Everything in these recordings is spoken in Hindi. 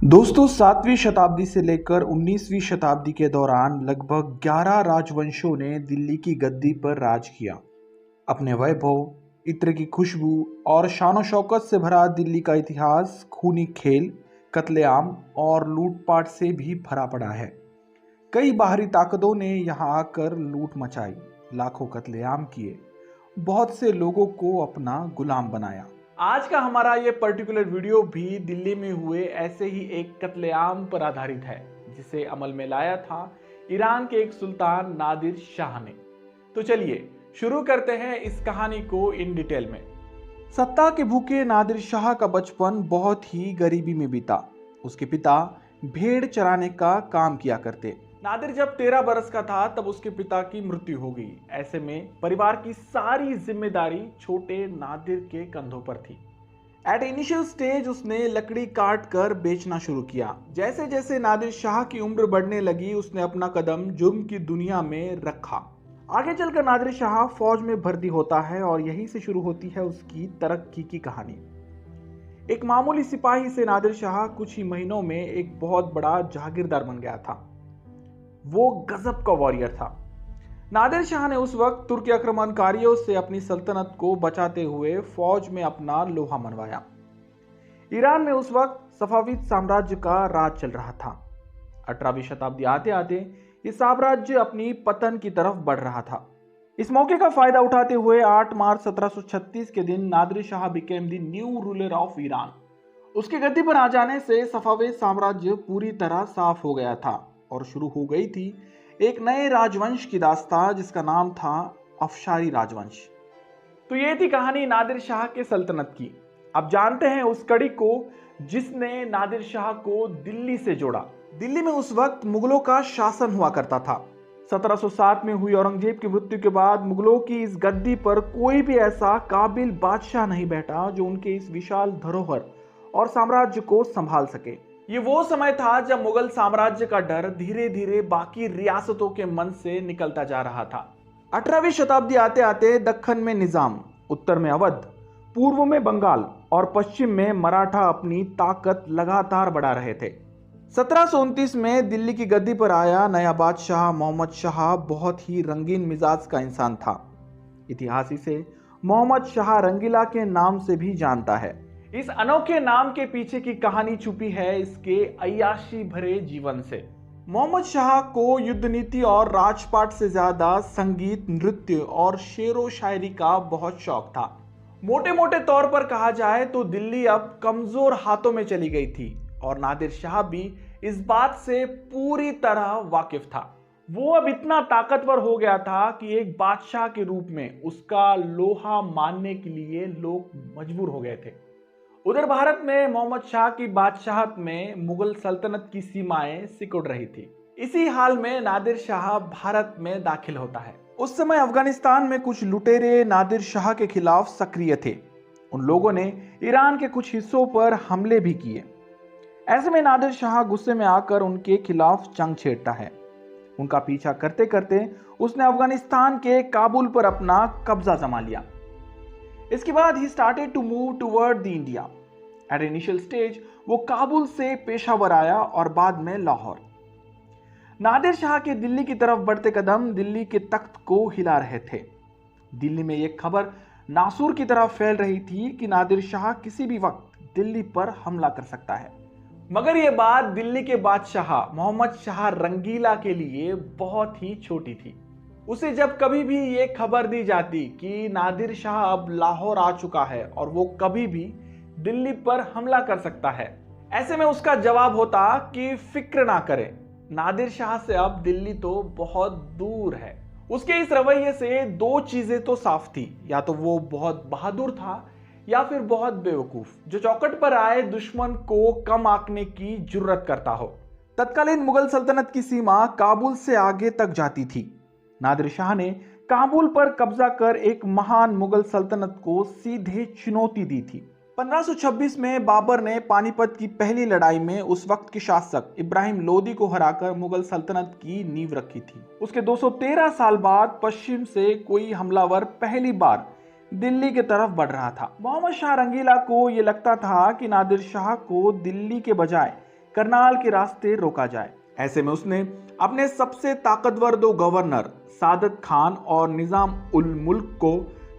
दोस्तों 7वीं शताब्दी से लेकर 19वीं शताब्दी के दौरान लगभग 11 राजवंशों ने दिल्ली की गद्दी पर राज किया। अपने वैभव, इत्र की खुशबू और शान शौकत से भरा दिल्ली का इतिहास खूनी खेल, कत्लेआम और लूटपाट से भी भरा पड़ा है। कई बाहरी ताकतों ने यहाँ आकर लूट मचाई, लाखों कत्लेआम किए, बहुत से लोगों को अपना गुलाम बनाया। आज का हमारा ये पर्टिकुलर वीडियो भी दिल्ली में हुए ऐसे ही एक कत्लेआम पर आधारित है, जिसे अमल में लाया था ईरान के एक सुल्तान नादिर शाह ने। तो चलिए शुरू करते हैं इस कहानी को इन डिटेल में। सत्ता के भूखे नादिर शाह का बचपन बहुत ही गरीबी में बीता। उसके पिता भेड़ चराने का काम किया करते। नादिर जब 13 बरस का था तब उसके पिता की मृत्यु हो गई। ऐसे में परिवार की सारी जिम्मेदारी छोटे नादिर के कंधों पर थी। एट इनिशियल स्टेज उसने लकड़ी काट कर बेचना शुरू किया। जैसे जैसे नादिर शाह की उम्र बढ़ने लगी उसने अपना कदम जुर्म की दुनिया में रखा। आगे चलकर नादिर शाह फौज में भर्ती होता है और यहीं से शुरू होती है उसकी तरक्की की कहानी। एक मामूली सिपाही से नादिर शाह कुछ ही महीनों में एक बहुत बड़ा जागीरदार बन गया था। वो गजब का वॉरियर था। नादिर शाह ने उस वक्त तुर्की आक्रमणकारियों से अपनी सल्तनत को बचाते हुए फौज में अपना लोहा मनवाया। ईरान में उस वक्त सफाविद साम्राज्य का राज चल रहा था। 18वीं शताब्दी आते आते ये साम्राज्य अपनी पतन की तरफ बढ़ रहा था। इस मौके का फायदा उठाते हुए 8 मार्च 1736 के दिन Nadir Shah became the new ruler of Iran. उसके गद्दी पर आ जाने से सफाविद साम्राज्य पूरी तरह साफ हो गया था और शुरू हो गई थी एक नए राजवंश की दास्तां जिसका नाम था अफशारी राजवंश। तो ये थी कहानी नादिर शाह के सल्तनत की। अब जानते हैं उस कड़ी को जिसने नादिर शाह को दिल्ली से जोड़ा। दिल्ली में उस वक्त मुगलों का शासन हुआ करता था। 1707 में हुई औरंगजेब की मृत्यु के बाद मुगलों की इस गद्दी पर कोई भी ऐसा काबिल बादशाह नहीं बैठा जो उनके इस विशाल धरोहर और साम्राज्य को संभाल सके। ये वो समय था जब मुगल साम्राज्य का डर धीरे धीरे बाकी रियासतों के मन से निकलता जा रहा था। 18वीं शताब्दी आते आते दक्कन में निजाम, उत्तर में अवध, पूर्व में बंगाल और पश्चिम में मराठा अपनी ताकत लगातार बढ़ा रहे थे। 1729 में दिल्ली की गद्दी पर आया नया बादशाह मोहम्मद शाह बहुत ही रंगीन मिजाज का इंसान था। इतिहास इसे मोहम्मद शाह रंगीला के नाम से भी जानता है। इस अनोखे नाम के पीछे की कहानी छुपी है इसके अय्याशी भरे जीवन से। मोहम्मद शाह को युद्ध नीति और राजपाट से ज्यादा संगीत, नृत्य और शेरो शायरी का बहुत शौक था। मोटे मोटे तौर पर कहा जाए तो दिल्ली अब कमजोर हाथों में चली गई थी और नादिर शाह भी इस बात से पूरी तरह वाकिफ था। वो अब इतना ताकतवर हो गया था कि एक बादशाह के रूप में उसका लोहा मानने के लिए लोग मजबूर हो गए थे। उधर भारत में मोहम्मद शाह की बादशाहत में मुगल सल्तनत की सीमाएं सिकुड़ रही थी। इसी हाल में नादिर शाह भारत में दाखिल होता है। उस समय अफगानिस्तान में कुछ लुटेरे नादिर शाह के खिलाफ सक्रिय थे। उन लोगों ने ईरान के कुछ हिस्सों पर हमले भी किए। ऐसे में नादिर शाह गुस्से में आकर उनके खिलाफ जंग छेड़ता है। उनका पीछा करते करते उसने अफगानिस्तान के काबुल पर अपना कब्जा जमा लिया। इसके बाद ही started to move toward the India. At initial stage वो काबुल से पेशावर आया और बाद में लाहौर। नादिर शाह के दिल्ली की तरफ बढ़ते कदम दिल्ली के तख्त को हिला रहे थे। दिल्ली में एक खबर नासूर की तरह फैल रही थी कि नादिर शाह किसी भी वक्त दिल्ली पर हमला कर सकता है। मगर यह बात दिल्ली के बादशाह मोहम्मद शाह रंगीला के लिए बहुत ही छोटी थी। उसे जब कभी भी ये खबर दी जाती कि नादिर शाह अब लाहौर आ चुका है और वो कभी भी दिल्ली पर हमला कर सकता है, ऐसे में उसका जवाब होता कि फिक्र ना करें, नादिर शाह से अब दिल्ली तो बहुत दूर है। उसके इस रवैये से दो चीजें तो साफ थी, या तो वो बहुत बहादुर था या फिर बहुत बेवकूफ, जो चौखट पर आए दुश्मन को कम आंकने की जुर्रत करता हो। तत्कालीन मुगल सल्तनत की सीमा काबुल से आगे तक जाती थी। नादिर शाह ने काबुल पर कब्जा कर एक महान मुगल सल्तनत को सीधे चुनौती दी थी। 1526 में बाबर ने पानीपत की पहली लड़ाई में उस वक्त के शासक इब्राहिम लोदी को हराकर मुगल सल्तनत की नींव रखी थी। उसके 213 साल बाद पश्चिम से कोई हमलावर पहली बार दिल्ली की तरफ बढ़ रहा था। मोहम्मद शाह रंगीला को यह लगता था कि नादिर शाह को दिल्ली के बजाय करनाल के रास्ते रोका जाए। ऐसे में उसने अपने सबसे ताकतवर दो गवर्नर सादत खान और निजाम उल मुल्क को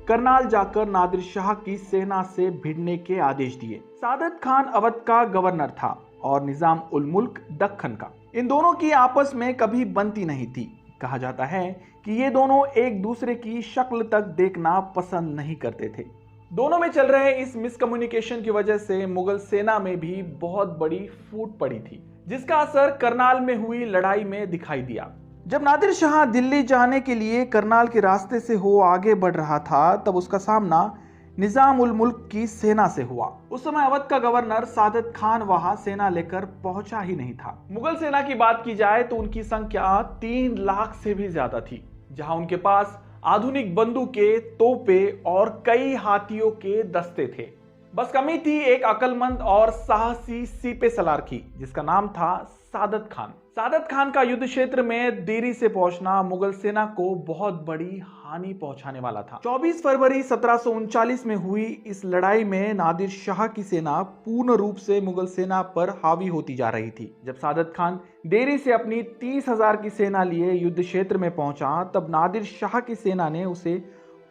करनाल जाकर नादिर शाह की सेना से भिड़ने के आदेश दिए। सादत खान अवध का गवर्नर था और निजाम उल मुल्क दक्खन का। इन दोनों की आपस में कभी बनती नहीं थी। कहा जाता है कि ये दोनों एक दूसरे की शक्ल तक देखना पसंद नहीं करते थे। दोनों में चल रहे इस मिसकम्युनिकेशन की वजह से मुगल सेना में भी बहुत बड़ी फूट पड़ी थी, जिसका असर करनाल में हुई लड़ाई में दिखाई दिया। जब नादिर शाह दिल्ली जाने के लिए करनाल के रास्ते से हो आगे बढ़ रहा था, तब उसका सामना निजाम उल मुल्क की सेना से हुआ। उस समय अवध का गवर्नर सादत खान वहां सेना लेकर पहुंचा ही नहीं था। मुगल सेना की बात की जाए तो उनकी संख्या 3 लाख से भी ज्यादा थी, जहां उनके पास आधुनिक बंदूकें, तोपें और कई हाथियों के दस्ते थे। बस कमी थी एक अक्लमंद और साहसी सीपे सलार की, जिसका नाम था सादत खान। सादत खान का युद्ध क्षेत्र में देरी से पहुंचना मुगल सेना को बहुत बड़ी हानि पहुंचाने वाला था। 24 फरवरी 1739 में हुई इस लड़ाई में नादिर शाह की सेना पूर्ण रूप से मुगल सेना पर हावी होती जा रही थी। जब सादत खान देरी से अपनी 30,000 की सेना लिए युद्ध क्षेत्र में पहुंचा, तब नादिर शाह की सेना ने उसे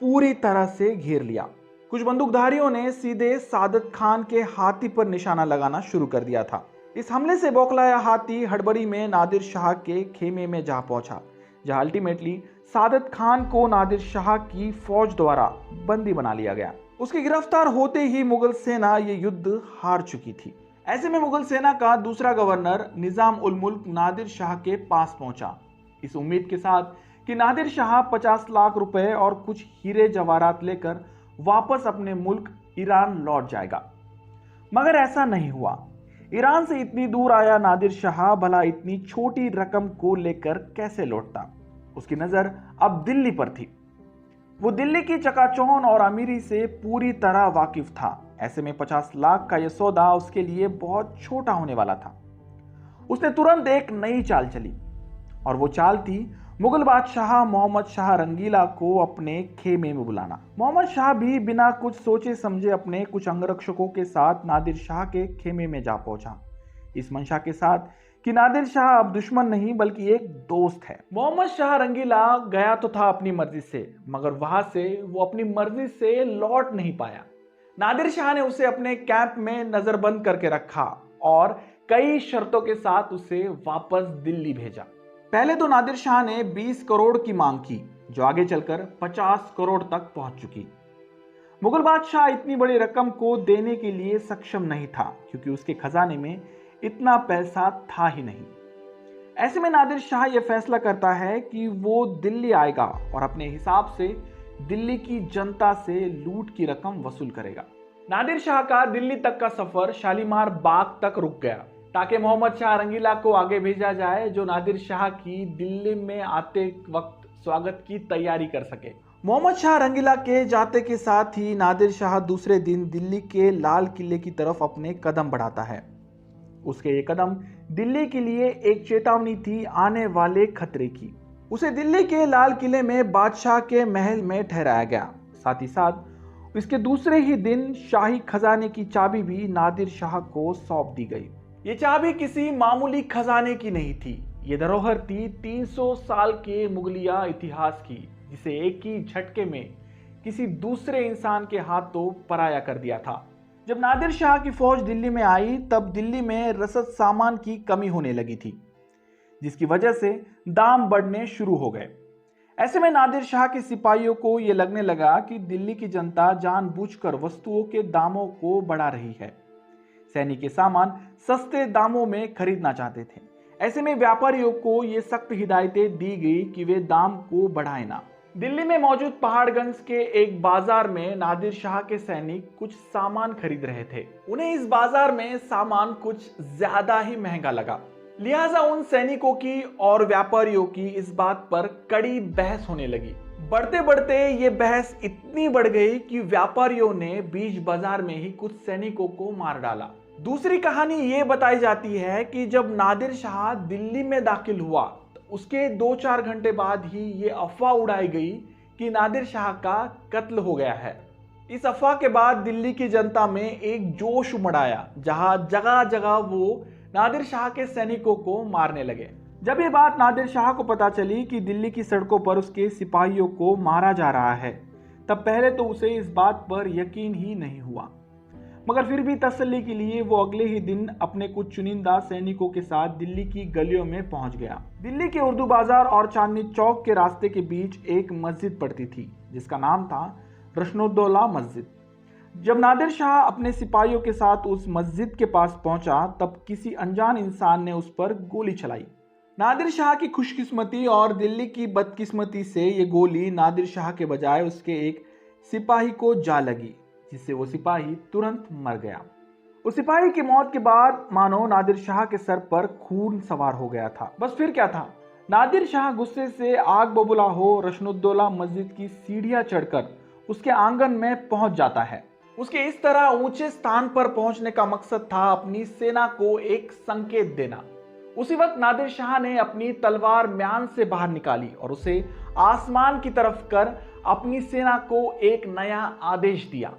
पूरी तरह से घेर लिया। कुछ बंदूकधारियों ने सीधे सादत खान के हाथी पर निशाना लगाना शुरू कर दिया था। इस हमले से बौखलाया हाथी हड़बड़ी में नादिर शाह के खेमे में जा पहुंचा, जहां अल्टीमेटली सादत खान को नादिर शाह की फौज द्वारा बंदी बना लिया गया। उसके गिरफ्तार होते ही मुगल सेना ये युद्ध हार चुकी थी। ऐसे में मुगल सेना का दूसरा गवर्नर निजाम उल मुल्क नादिर शाह के पास पहुंचा, इस उम्मीद के साथ कि नादिर शाह 50 लाख रुपए और कुछ हीरे जवाहरात लेकर वापस अपने मुल्क ईरान लौट जाएगा। मगर ऐसा नहीं हुआ। ईरान से इतनी दूर आया नादिर शाह भला इतनी छोटी रकम को लेकर कैसे लौटता। उसकी नजर अब दिल्ली पर थी। वो दिल्ली की चकाचौंध और अमीरी से पूरी तरह वाकिफ था। ऐसे में 50 लाख का यह सौदा उसके लिए बहुत छोटा होने वाला था। उसने तुरंत एक नई चाल चली, और वो चाल थी मुगल बादशाह मोहम्मद शाह रंगीला को अपने खेमे में बुलाना। मोहम्मद शाह भी बिना कुछ सोचे समझे अपने कुछ अंगरक्षकों के साथ नादिर शाह के खेमे में जा पहुंचा, इस मंशा के साथ कि नादिर शाह अब दुश्मन नहीं बल्कि एक दोस्त है। मोहम्मद शाह रंगीला गया तो था अपनी मर्जी से, मगर वहां से वो अपनी मर्जी से लौट नहीं पाया। नादिर शाह ने उसे अपने कैंप में नजरबंद करके रखा और कई शर्तों के साथ उसे वापस दिल्ली भेजा। पहले तो नादिर शाह ने 20 करोड़ की मांग की, जो आगे चलकर 50 करोड़ तक पहुंच चुकी। मुगल बादशाह इतनी बड़ी रकम को देने के लिए सक्षम नहीं था, क्योंकि उसके खजाने में इतना पैसा था ही नहीं। ऐसे में नादिर शाह यह फैसला करता है कि वो दिल्ली आएगा और अपने हिसाब से दिल्ली की जनता से लूट की रकम वसूल करेगा। नादिर शाह का दिल्ली तक का सफर शालीमार बाग तक रुक गया, ताकि मोहम्मद शाह रंगीला को आगे भेजा जाए, जो नादिर शाह की दिल्ली में आते वक्त स्वागत की तैयारी कर सके। मोहम्मद शाह रंगीला के जाते के साथ ही नादिर शाह दूसरे दिन दिल्ली के लाल किले की तरफ अपने कदम बढ़ाता है। उसके ये कदम दिल्ली के लिए एक चेतावनी थी आने वाले खतरे की। उसे दिल्ली के लाल किले में बादशाह के महल में ठहराया गया। साथ ही साथ इसके दूसरे ही दिन शाही खजाने की चाबी भी नादिर शाह को सौंप दी गई। ये चाबी किसी मामूली खजाने की नहीं थी, ये धरोहर थी 300 साल के मुगलिया इतिहास की, जिसे एक ही झटके में किसी दूसरे इंसान के हाथों पराया कर दिया था। जब नादिर शाह की फौज दिल्ली में आई, तब दिल्ली में रसद सामान की कमी होने लगी थी, जिसकी वजह से दाम बढ़ने शुरू हो गए। ऐसे में नादिर शाह के सिपाहियों को यह लगने लगा कि दिल्ली की जनता जानबूझकर वस्तुओं के दामों को बढ़ा रही है। सैनिक के सामान सस्ते दामों में खरीदना चाहते थे। ऐसे में व्यापारियों को ये सख्त हिदायतें दी गई कि वे दाम को बढ़ाएं ना। दिल्ली में मौजूद पहाड़गंज के एक बाजार में नादिर शाह के सैनिक कुछ सामान खरीद रहे थे। उन्हें इस बाजार में सामान कुछ ज्यादा ही महंगा लगा, लिहाजा उन सैनिकों की और व्यापारियों की इस बात पर कड़ी बहस होने लगी। बढ़ते बढ़ते ये बहस इतनी बढ़ गई कि व्यापारियों ने बीच बाजार में ही कुछ सैनिकों को मार डाला। दूसरी कहानी ये बताई जाती है कि जब नादिर शाह दिल्ली में दाखिल हुआ, तो उसके 2-4 घंटे बाद ही ये अफवाह उड़ाई गई कि नादिर शाह का कत्ल हो गया है। इस अफवाह के बाद दिल्ली की जनता में एक जोश उमड़ आया, जहां जगह जगह वो नादिर शाह के सैनिकों को मारने लगे। जब ये बात नादिर शाह को पता चली कि दिल्ली की सड़कों पर उसके सिपाहियों को मारा जा रहा है, तब पहले तो उसे इस बात पर यकीन ही नहीं हुआ, मगर फिर भी तसल्ली के लिए वो अगले ही दिन अपने कुछ चुनिंदा सैनिकों के साथ दिल्ली की गलियों में पहुंच गया। दिल्ली के उर्दू बाजार और चांदनी चौक के रास्ते के बीच एक मस्जिद पड़ती थी जिसका नाम था रोशनुद्दौला मस्जिद। जब नादिर शाह अपने सिपाहियों के साथ उस मस्जिद के पास पहुंचा, तब किसी अनजान इंसान ने उस पर गोली चलाई। नादिर शाह की खुशकिस्मती और दिल्ली की बदकिस्मती से ये गोली नादिर शाह के बजाय उसके एक सिपाही को जा लगी, जिससे वो सिपाही तुरंत मर गया। उस सिपाही की मौत के बाद मानो नादिर शाह के सर पर खून सवार हो गया था। बस फिर क्या था, नादिर शाह गुस्से से आग बबूला हो रोशनुद्दौला मस्जिद की सीढ़ियां चढ़कर उसके आंगन में पहुंच जाता है। उसके इस तरह ऊंचे स्थान पर पहुंचने का मकसद था अपनी सेना को एक संकेत देना। उसी वक्त नादिर शाह ने अपनी तलवार म्यान से बाहर निकाली और उसे आसमान की तरफ कर अपनी सेना को एक नया आदेश दिया।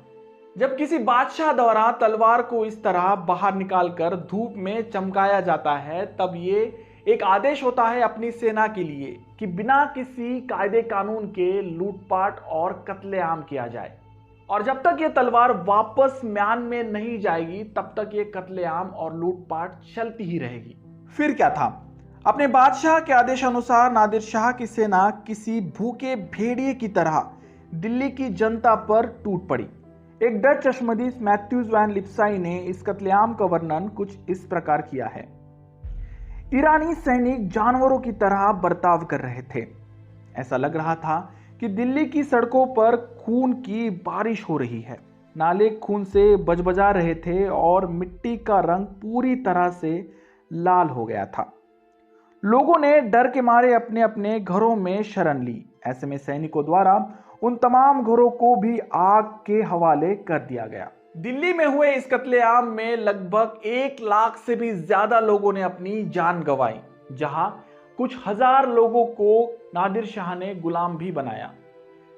जब किसी बादशाह द्वारा तलवार को इस तरह बाहर निकालकर धूप में चमकाया जाता है, तब ये एक आदेश होता है अपनी सेना के लिए कि बिना किसी कायदे कानून के लूटपाट और कत्लेआम किया जाए, और जब तक ये तलवार वापस म्यान में नहीं जाएगी तब तक ये कत्लेआम और लूटपाट चलती ही रहेगी। फिर क्या था, अपने बादशाह के आदेशानुसार नादिर शाह की सेना किसी भूखे भेड़िए की तरह दिल्ली की जनता पर टूट पड़ी। एक डच चश्मदीस मैथ्यूज वैन लिप्साई ने इस कत्लेआम का वर्णन कुछ इस प्रकार किया है। ईरानी सैनिक जानवरों की तरह बर्ताव कर रहे थे। ऐसा लग रहा था कि दिल्ली की सड़कों पर खून की बारिश हो रही है। नाले खून से बजबजा रहे थे और मिट्टी का रंग पूरी तरह से लाल हो गया था। लोगों ने डर के मारे अपने अपने घरों में शरण ली। ऐसे में सैनिकों द्वारा उन तमाम घरों को भी आग के हवाले कर दिया गया। दिल्ली में हुए इस कत्लेआम में लगभग 1 लाख से भी ज्यादा लोगों ने अपनी जान गंवाई, जहां कुछ हजार लोगों को नादिर शाह ने गुलाम भी बनाया।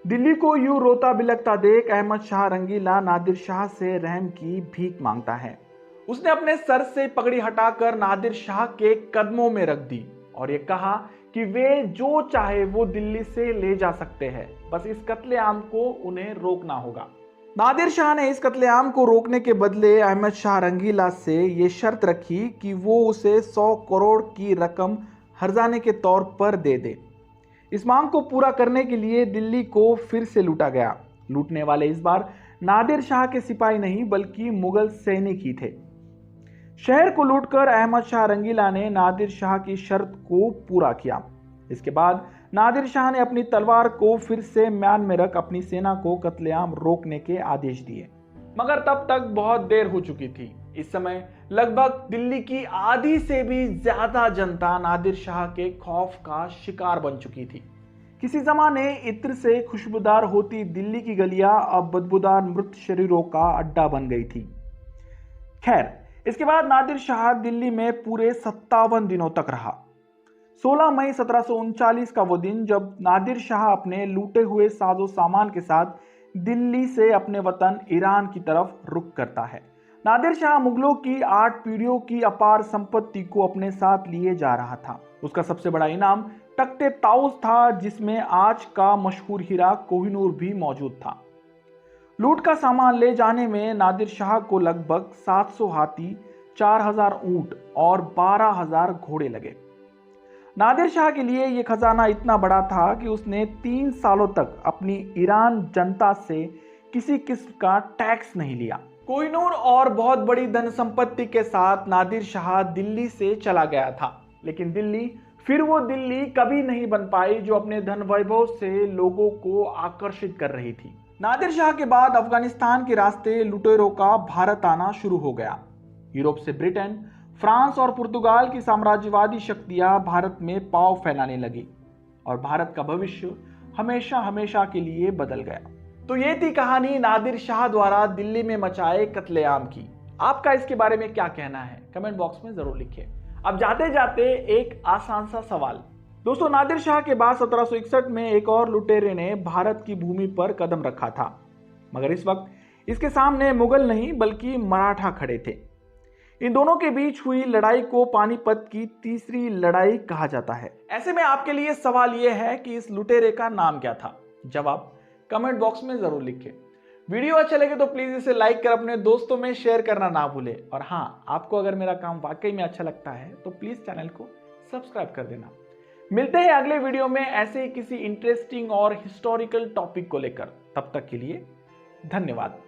दिल्ली को यूं रोता बिलखता देख अहमद शाह रंगीला नादिर शाह से रहम की भीख मांगता है। उसने अपने सर से पगड़ी हटाकर नादिर शाह के कदमों में रख दी और ये कहा कि वे जो चाहे वो दिल्ली से ले जा सकते हैं, बस इस कत्लेआम को उन्हें रोकना होगा। नादिर शाह ने इस कत्लेआम को रोकने के बदले अहमद शाह रंगीला से ये शर्त रखी कि वो उसे 100 करोड़ की रकम हर्जाने के तौर पर दे दे। इस मांग को पूरा करने के लिए दिल्ली को फिर से लूटा गया। लूटने वाले इस बार नादिर शाह के सिपाही नहीं बल्कि मुगल सैनिक ही थे। शहर को लूटकर अहमद शाह रंगीला ने नादिर शाह की शर्त को पूरा किया। इसके बाद नादिर शाह ने अपनी तलवार को फिर से म्यान में रख अपनी सेना को कत्लेआम रोकने के आदेश दिए, मगर तब तक बहुत देर हो चुकी थी। इस समय लगभग दिल्ली की आधी से भी ज्यादा जनता नादिर शाह के खौफ का शिकार बन चुकी थी। किसी जमाने इत्र से खुशबूदार होती दिल्ली की गलियां अब बदबूदार मृत शरीरों का अड्डा बन गई थी। खैर, इसके बाद नादिर शाह दिल्ली में पूरे 57 दिनों तक रहा। 16 मई 1739 का वो दिन जब नादिर शाह अपने लूटे हुए साजो सामान के साथ दिल्ली से अपने वतन ईरान की तरफ रुख करता है। नादिर शाह मुगलों की 8 पीढ़ियों की अपार संपत्ति को अपने साथ लिए जा रहा था। उसका सबसे बड़ा इनाम तख्ते ताउस था, जिसमें आज का मशहूर हीरा कोहिनूर भी मौजूद था। लूट का सामान ले जाने में नादिर शाह को लगभग 700 हाथी, 4000 ऊंट और 12000 घोड़े लगे। नादिर शाह के लिए यह खजाना इतना बड़ा था कि उसने 3 सालों तक अपनी ईरान जनता से किसी किस्म का टैक्स नहीं लिया। कोहिनूर और बहुत बड़ी धन संपत्ति के साथ नादिर शाह दिल्ली से चला गया था, लेकिन दिल्ली फिर वो दिल्ली कभी नहीं बन पाई जो अपने धन वैभव से लोगों को आकर्षित कर रही थी। नादिर शाह के बाद अफगानिस्तान के रास्ते लुटेरों का भारत आना शुरू हो गया। यूरोप से ब्रिटेन, फ्रांस और पुर्तगाल की साम्राज्यवादी शक्तियां भारत में पांव फैलाने लगी और भारत का भविष्य हमेशा हमेशा के लिए बदल गया। तो ये थी कहानी नादिर शाह द्वारा दिल्ली में मचाए कत्लेआम की। आपका इसके बारे में क्या कहना है, कमेंट बॉक्स में जरूर लिखिए। अब जाते जाते एक आसान सा सवाल दोस्तों, नादिर शाह के बाद 1761 में एक और लुटेरे ने भारत की भूमि पर कदम रखा था, मगर इस वक्त इसके सामने मुगल नहीं बल्कि मराठा खड़े थे। इन दोनों के बीच हुई लड़ाई को पानीपत की तीसरी लड़ाई कहा जाता है। ऐसे में आपके लिए सवाल यह है कि इस लुटेरे का नाम क्या था? जवाब कमेंट बॉक्स में जरूर लिखें। वीडियो अच्छा लगे तो प्लीज इसे लाइक कर अपने दोस्तों में शेयर करना ना भूलें। और हाँ, आपको अगर मेरा काम वाकई में अच्छा लगता है तो प्लीज चैनल को सब्सक्राइब कर देना। मिलते हैं अगले वीडियो में ऐसे ही किसी इंटरेस्टिंग और हिस्टोरिकल टॉपिक को लेकर। तब तक के लिए धन्यवाद।